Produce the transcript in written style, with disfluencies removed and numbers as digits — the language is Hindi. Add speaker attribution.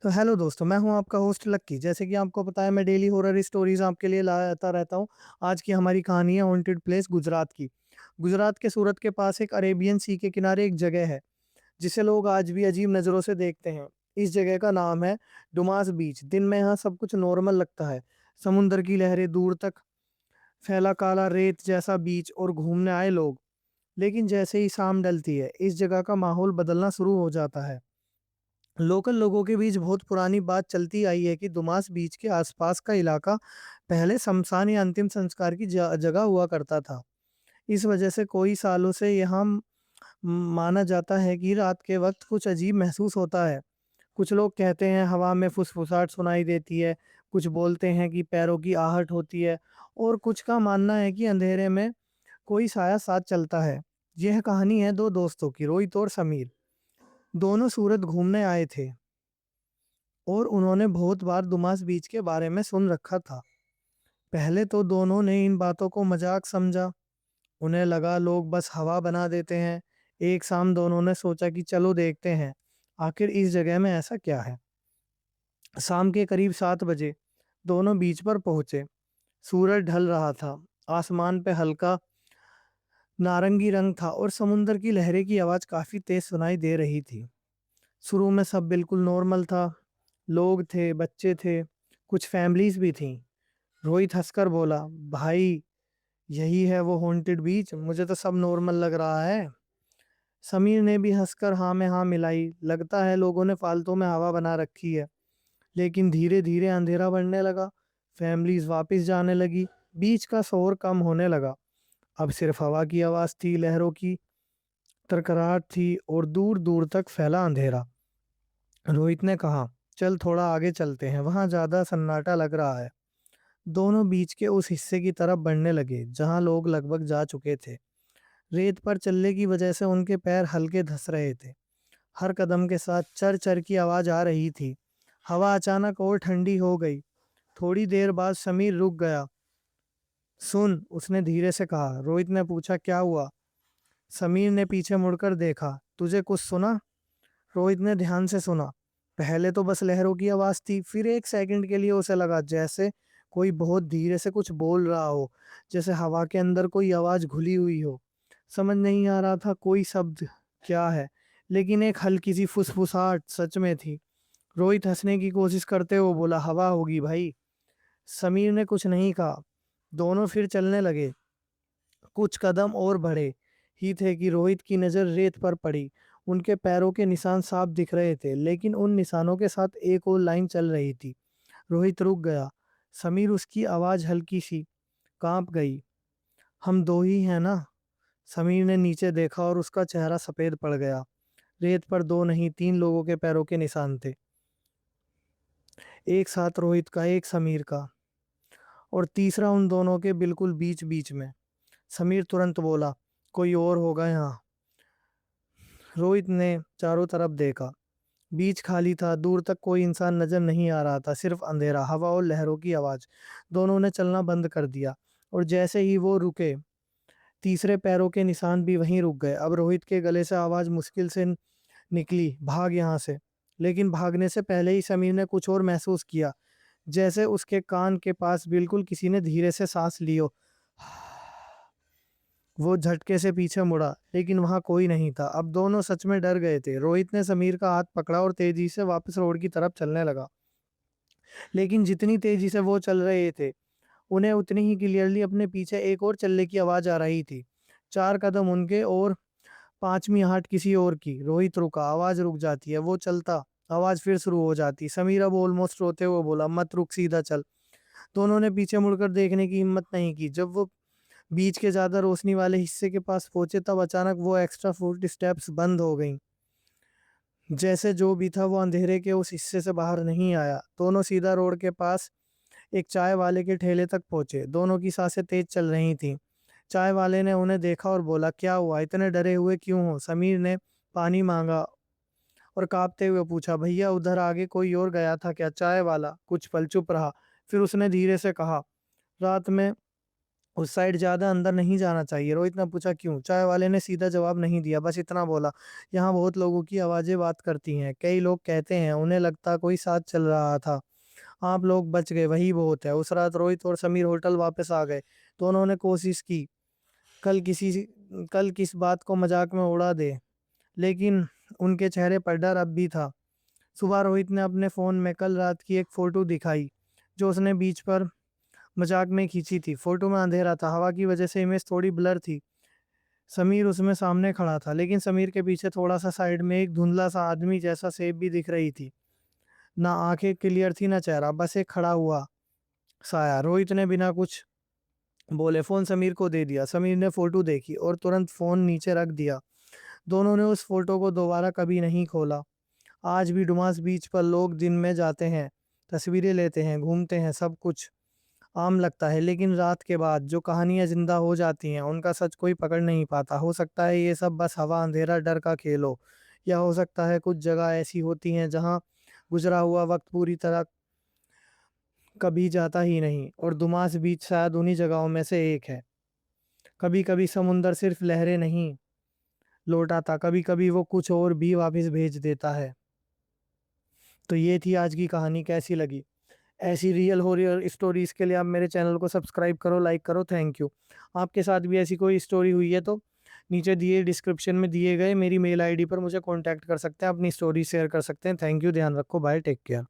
Speaker 1: तो हेलो दोस्तों, मैं हूं आपका होस्ट लक्की। जैसे कि आपको पता है, मैं डेली हॉरर स्टोरीज आपके लिए लाता रहता हूं। आज की हमारी कहानी है हॉन्टेड प्लेस गुजरात की। गुजरात के सूरत के पास एक अरेबियन सी के किनारे एक जगह है जिसे लोग आज भी अजीब नज़रों से देखते हैं। इस जगह का नाम है डुमास बीच। दिन में यहाँ सब कुछ नॉर्मल लगता है। समुंदर की लहरें, दूर तक फैला काला रेत जैसा बीच और घूमने आए लोग। लेकिन जैसे ही शाम ढलती है, इस जगह का माहौल बदलना शुरू हो जाता है। लोकल लोगों के बीच बहुत पुरानी बात चलती आई है कि दुमास बीच के आसपास का इलाका पहले शमशान या अंतिम संस्कार की जगह हुआ करता था। इस वजह से कोई सालों से यहाँ माना जाता है कि रात के वक्त कुछ अजीब महसूस होता है। कुछ लोग कहते हैं हवा में फुसफुसाहट सुनाई देती है, कुछ बोलते हैं कि पैरों की आहट होती है, और कुछ का मानना है कि अंधेरे में कोई साया साथ चलता है। यह कहानी है दो दोस्तों की, रोहित और समीर। दोनों सूरत घूमने आए थे और उन्होंने बहुत बार दुमास बीच के बारे में सुन रखा था। पहले तो दोनों ने इन बातों को मजाक समझा। उन्हें लगा लोग बस हवा बना देते हैं। एक शाम दोनों ने सोचा कि चलो देखते हैं, आखिर इस जगह में ऐसा क्या है। शाम के करीब 7 बजे दोनों बीच पर पहुंचे। सूरज ढल रहा था। आसमान पे हल्का नारंगी रंग था और समुंदर की लहरें की आवाज काफी तेज सुनाई दे रही थी। शुरू में सब बिल्कुल नॉर्मल था। लोग थे, बच्चे थे, कुछ फैमिलीज भी थीं। रोहित हंसकर बोला, भाई यही है वो हॉन्टेड बीच, मुझे तो सब नॉर्मल लग रहा है। समीर ने भी हंसकर हाँ में हाँ मिलाई, लगता है लोगों ने फालतू में हवा बना रखी है। लेकिन धीरे धीरे अंधेरा बढ़ने लगा। फैमिलीज वापस जाने लगी। बीच का शोर कम होने लगा। अब सिर्फ हवा की आवाज थी, लहरों की तरकराहट थी और दूर दूर तक फैला अंधेरा। रोहित ने कहा, चल थोड़ा आगे चलते हैं, वहां ज्यादा सन्नाटा लग रहा है। दोनों बीच के उस हिस्से की तरफ बढ़ने लगे जहां लोग लगभग जा चुके थे। रेत पर चलने की वजह से उनके पैर हल्के धस रहे थे। हर कदम के साथ चर चर की आवाज आ रही थी। हवा अचानक और ठंडी हो गई। थोड़ी देर बाद समीर रुक गया। सुन, उसने धीरे से कहा। रोहित ने पूछा, क्या हुआ? समीर ने पीछे मुड़कर देखा। तुझे कुछ सुना? रोहित ने ध्यान से सुना। पहले तो बस लहरों की आवाज थी, फिर एक सेकंड के लिए उसे लगा जैसे कोई बहुत धीरे से कुछ बोल रहा हो, जैसे हवा के अंदर कोई आवाज घुली हुई हो। समझ नहीं आ रहा था कोई शब्द क्या है, लेकिन एक हल्की सी फुसफुसाहट सच में थी। रोहित हंसने की कोशिश करते हुए बोला, हवा होगी भाई। समीर ने कुछ नहीं कहा। दोनों फिर चलने लगे। कुछ कदम और बढ़े ही थे कि रोहित की नजर रेत पर पड़ी। उनके पैरों के निशान साफ दिख रहे थे, लेकिन उन निशानों के साथ एक और लाइन चल रही थी। रोहित रुक गया। समीर, उसकी आवाज हल्की सी कांप गई। हम दो ही हैं ना? समीर ने नीचे देखा और उसका चेहरा सफेद पड़ गया। रेत पर दो नहीं, तीन लोगों के पैरों के निशान थे। एक साथ रोहित का, एक समीर का, और तीसरा उन दोनों के बिल्कुल बीच बीच में। समीर तुरंत बोला, कोई और होगा यहाँ। रोहित ने चारों तरफ देखा। बीच खाली था। दूर तक कोई इंसान नजर नहीं आ रहा था, सिर्फ अंधेरा, हवा और लहरों की आवाज। दोनों ने चलना बंद कर दिया और जैसे ही वो रुके, तीसरे पैरों के निशान भी वहीं रुक गए। अब रोहित के गले से आवाज मुश्किल से निकली, भाग यहाँ से। लेकिन भागने से पहले ही समीर ने कुछ और महसूस किया, जैसे उसके कान के पास बिल्कुल किसी ने धीरे से सांस ली हो। वो झटके से पीछे मुड़ा, लेकिन वहां कोई नहीं था। अब दोनों सच में डर गए थे। रोहित ने समीर का हाथ पकड़ा और तेजी से वापस रोड की तरफ चलने लगा। लेकिन जितनी तेजी से वो चल रहे थे, उन्हें उतनी ही क्लियरली अपने पीछे एक और चलने की आवाज आ रही थी। 4 कदम उनके और पांचवी आहट किसी और की। रोहित रुका, आवाज रुक जाती है। वो चलता, आवाज फिर शुरू हो जाती। समीर अब ऑलमोस्ट रोते हुए बोला, मत रुक, सीधा चल। दोनों ने पीछे मुड़कर देखने की हिम्मत नहीं की। जब वो बीच के ज्यादा रोशनी वाले हिस्से के पास पहुंचे, तब अचानक वो एक्स्ट्रा फुट स्टेप्स बंद हो गईं। जैसे जो भी था वो अंधेरे के उस हिस्से से बाहर नहीं आया। दोनों सीधा रोड के पास एक चाय वाले के ठेले तक पहुंचे। दोनों की सांसें तेज चल रही थीं। चाय वाले ने उन्हें देखा और बोला, क्या हुआ, इतने डरे हुए क्यों हो? समीर ने पानी मांगा और कांपते हुए पूछा, भैया उधर आगे कोई और गया था क्या? चाय वाला कुछ पल चुप रहा, फिर उसने धीरे से कहा, रात में उस साइड ज़्यादा अंदर नहीं जाना चाहिए। रोहित ने पूछा क्यों? चाय वाले ने सीधा जवाब नहीं दिया, बस इतना बोला, यहाँ बहुत लोगों की आवाज़ें बात करती हैं। कई लोग कहते हैं उन्हें लगता कोई साथ चल रहा था। आप लोग बच गए, वही बहुत है। उस रात रोहित और समीर होटल वापस आ गए। दोनों ने कोशिश की कल किसी कल किस बात को मजाक में उड़ा दे, लेकिन उनके चेहरे पर डर अब भी था। सुबह रोहित ने अपने फ़ोन में कल रात की एक फ़ोटो दिखाई, जो उसने बीच पर मजाक में खींची थी। फ़ोटो में अंधेरा था, हवा की वजह से इमेज थोड़ी ब्लर थी। समीर उसमें सामने खड़ा था, लेकिन समीर के पीछे थोड़ा-सा साइड में एक धुंधला-सा आदमी जैसा शेप भी दिख रही थी। ना आँखें क्लियर थी, ना चेहरा, बस एक खड़ा हुआ साया। रोहित ने बिना कुछ बोले फ़ोन समीर को दे दिया। समीर ने फ़ोटो देखी और तुरंत फ़ोन नीचे रख दिया। दोनों ने उस फ़ोटो को दोबारा कभी नहीं खोला। आज भी डुमास बीच पर लोग दिन में जाते हैं, तस्वीरें लेते हैं, घूमते हैं, सब कुछ आम लगता है, लेकिन रात के बाद जो कहानियाँ ज़िंदा हो जाती हैं, उनका सच कोई पकड़ नहीं पाता। हो सकता है ये सब बस हवा, अंधेरा, डर का खेल हो, या हो सकता है कुछ जगह ऐसी होती हैं जहाँ गुज़रा हुआ वक़्त पूरी तरह कभी जाता ही नहीं, और दुमास बीच शायद उन्हीं जगहों में से एक है। कभी-कभी समुंदर सिर्फ़ लहरें नहीं लौटाता, कभी-कभी वो कुछ और भी वापस भेज देता है। तो ये थी आज की कहानी, कैसी लगी? ऐसी रियल हॉरर स्टोरीज़ के लिए आप मेरे चैनल को सब्सक्राइब करो, लाइक करो, थैंक यू। आपके साथ भी ऐसी कोई स्टोरी हुई है तो नीचे दिए डिस्क्रिप्शन में दिए गए मेरी मेल आईडी पर मुझे कॉन्टैक्ट कर सकते हैं, अपनी स्टोरी शेयर कर सकते हैं। थैंक यू, ध्यान रखो, बाय, टेक केयर।